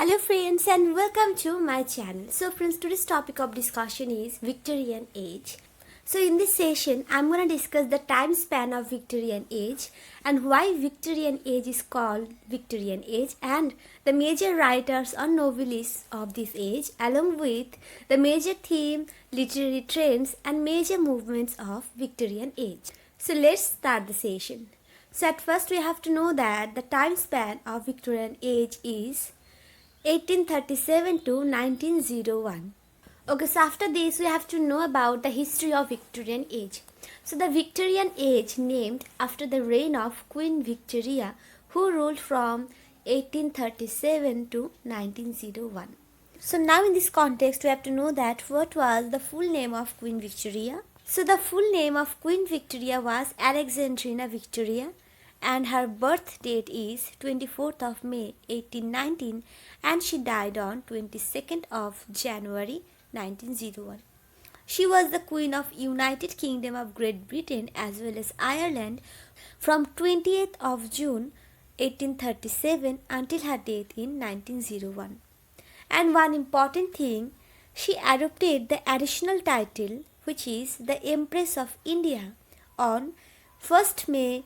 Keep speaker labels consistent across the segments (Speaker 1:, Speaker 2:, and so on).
Speaker 1: Hello friends and welcome to my channel. So friends, today's topic of discussion is Victorian age. So in this session I'm going to discuss the time span of Victorian age and why Victorian age is called Victorian age and the major writers or novelists of this age along with the major theme, literary trends and major movements of Victorian age. So let's start the session. So at first we have to know that the time span of Victorian age is 1837 to 1901. Okay, so after this we have to know about the history of Victorian age. So the Victorian age named after the reign of Queen Victoria who ruled from 1837 to 1901. So now in this context we have to know that what was the full name of Queen Victoria. So the full name of Queen Victoria was Alexandrina Victoria and her birth date is 24th of May 1819 and she died on 22nd of January 1901. She was the Queen of United Kingdom of Great Britain as well as Ireland from 20th of June 1837 until her death in 1901. And one important thing, she adopted the additional title which is the Empress of India on 1st May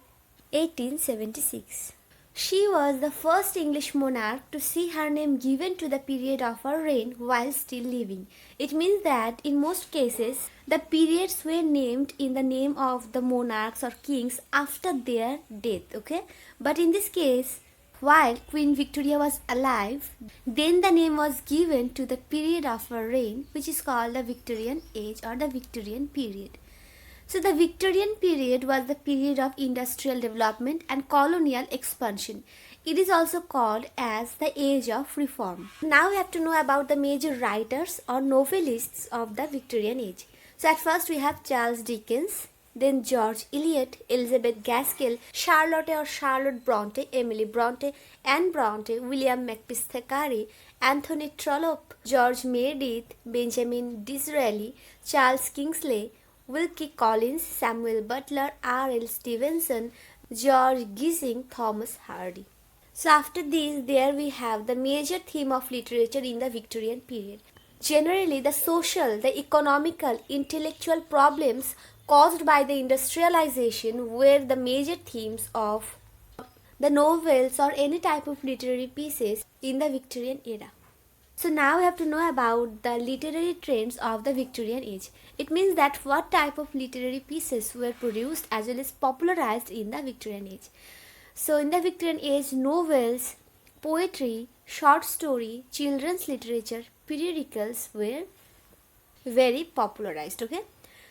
Speaker 1: 1876. She was the first English monarch to see her name given to the period of her reign while still living. It means that in most cases, the periods were named in the name of the monarchs or kings after their death, okay? But in this case, while Queen Victoria was alive, then the name was given to the period of her reign, which is called the Victorian age or the Victorian period. So the Victorian period was the period of industrial development and colonial expansion. It is also called as the age of reform. Now we have to know about the major writers or novelists of the Victorian age. So at first we have Charles Dickens, then George Eliot, Elizabeth Gaskell, Charlotte Bronte, Emily Bronte, Anne Bronte, William Makepeace Thackeray, Anthony Trollope, George Meredith, Benjamin Disraeli, Charles Kingsley, Wilkie Collins, Samuel Butler, R.L. Stevenson, George Gissing, Thomas Hardy. So after this, there we have the major theme of literature in the Victorian period. Generally, the social, the economical, intellectual problems caused by the industrialization were the major themes of the novels or any type of literary pieces in the Victorian era. So now we have to know about the literary trends of the Victorian age. It means that what type of literary pieces were produced as well as popularized in the Victorian age. So in the Victorian age, novels, poetry, short story, children's literature, periodicals were very popularized, okay?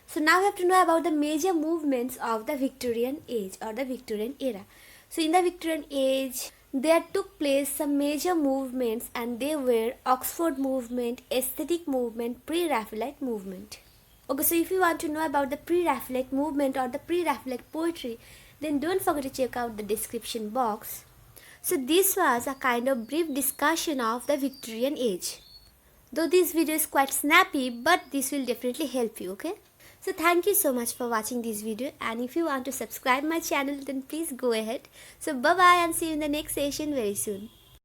Speaker 1: So now we have to know about the major movements of the Victorian age or the Victorian era. So in the Victorian age, there took place some major movements and they were Oxford movement, aesthetic movement, pre-Raphaelite movement. Okay, so if you want to know about the pre-Raphaelite movement or the pre-Raphaelite poetry, then don't forget to check out the description box. So this was a kind of brief discussion of the Victorian age. Though this video is quite snappy, but this will definitely help you, okay? So thank you so much for watching this video, and if you want to subscribe my channel then please go ahead. So bye bye and see you in the next session very soon.